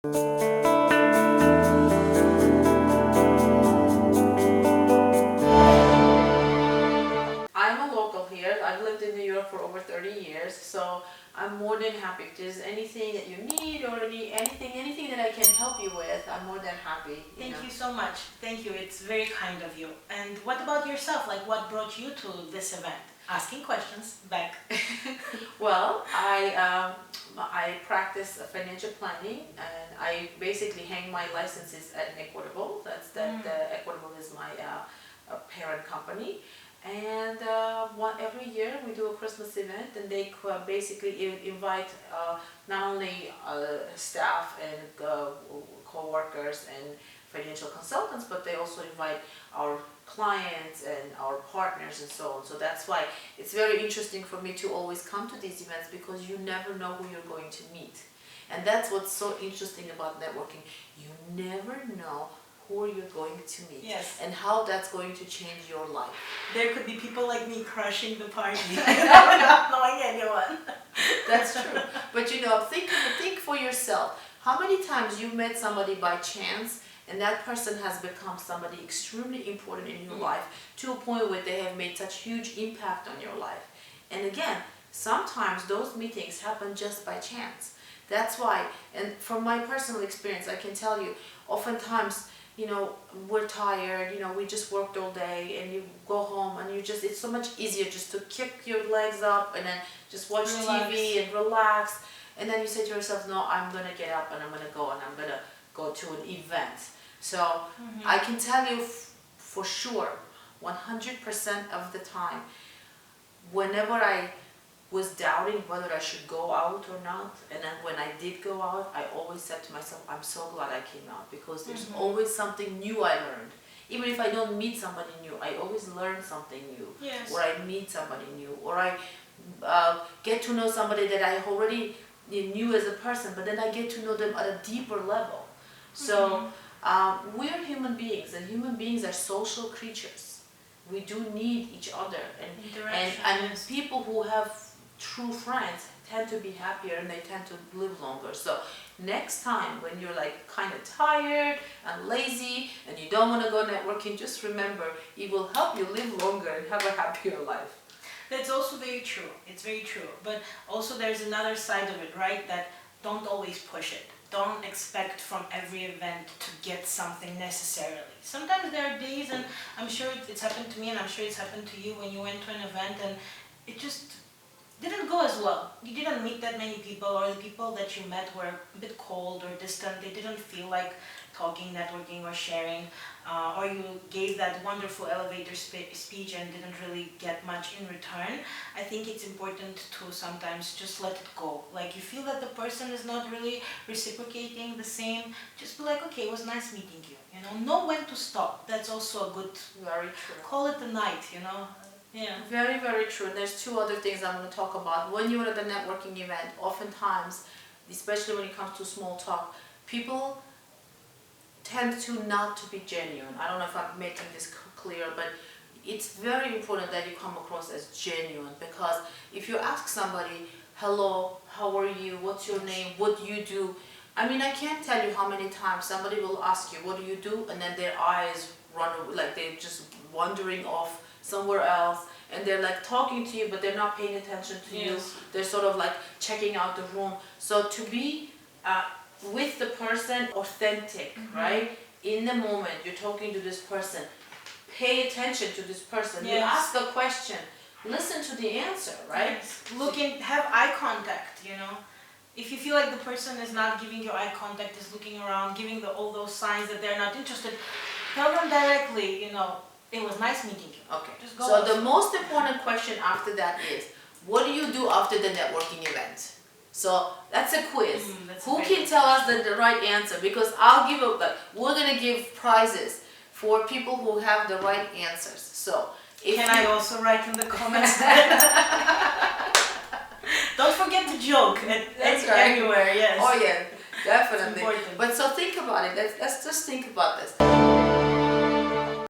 I'm a local here. I've lived in New York for over 30 years, so I'm more than happy. If there's anything that you need or anything that I can help you with, I'm more than happy. Thank you so much. Thank you. It's very kind of you. And what about yourself? Like, what brought you to this event? Asking questions back. Well, I practice financial planning, and I basically hang my licenses at Equitable. Equitable is my parent company. And every year we do a Christmas event, and they basically invite not only staff and co-workers and financial consultants, but they also invite our clients and our partners and so on. So that's why it's very interesting for me to always come to these events, because you never know who you're going to meet. And that's what's so interesting about networking. You never know who you're going to meet. Yes. And how that's going to change your life. There could be people like me crushing the party without knowing anyone. That's true. But think for yourself. How many times you met somebody by chance, and that person has become somebody extremely important in your life, to a point where they have made such huge impact on your life. And again, sometimes those meetings happen just by chance. That's why, and from my personal experience, I can tell you, oftentimes, we're tired, we just worked all day, and you go home and it's so much easier just to kick your legs up and then just watch TV and relax. And then you say to yourself, no, I'm going to get up and I'm going to go and I'm going to go to an event. So I can tell you for sure, 100% of the time, whenever I was doubting whether I should go out or not, and then when I did go out, I always said to myself, I'm so glad I came out, because there's always something new I learned. Even if I don't meet somebody new, I always learn something new. Yes. Or I meet somebody new, or I get to know somebody that I already knew as a person, but then I get to know them at a deeper level. So we're human beings, and human beings are social creatures. We do need each other, and people who have true friends tend to be happier, and they tend to live longer. So next time when you're like kind of tired and lazy and you don't want to go networking, just remember, it will help you live longer and have a happier life. That's also very true. It's very true. But also there's another side of it, right? That don't always push it. Don't expect from every event to get something necessarily. Sometimes there are days, and I'm sure it's happened to me, and I'm sure it's happened to you, when you went to an event and it just didn't go as well. You didn't meet that many people, or the people that you met were a bit cold or distant. They didn't feel like talking, networking, or sharing. Or you gave that wonderful elevator speech and didn't really get much in return. I think it's important to sometimes just let it go. Like, you feel that the person is not really reciprocating the same, just be like, okay, it was nice meeting you. Know when to stop. That's also a good, very true. Call it a night, Yeah. Very, very true. There's two other things I'm going to talk about. When you're at a networking event, oftentimes, especially when it comes to small talk, people tend to not to be genuine. I don't know if I'm making this clear, but it's very important that you come across as genuine, because if you ask somebody, hello, how are you, what's your name, what do you do? I mean, I can't tell you how many times somebody will ask you, what do you do? And then their eyes run, like they're just wandering off somewhere else, and they're like talking to you, but they're not paying attention to you. They're sort of like checking out the room. So to be with the person, authentic, right? In the moment you're talking to this person, pay attention to this person. You ask a question, listen to the answer, right? Have eye contact, If you feel like the person is not giving you eye contact, is looking around, giving all those signs that they're not interested, tell them directly, it was nice meeting you. Okay. So the most important question after that is, what do you do after the networking event? So that's a quiz. Who can tell us the right answer? Because we're gonna give prizes for people who have the right answers. So can I also write in the comments? Don't forget to joke everywhere. Yes. Oh yeah, definitely. But so think about it. Let's just think about this.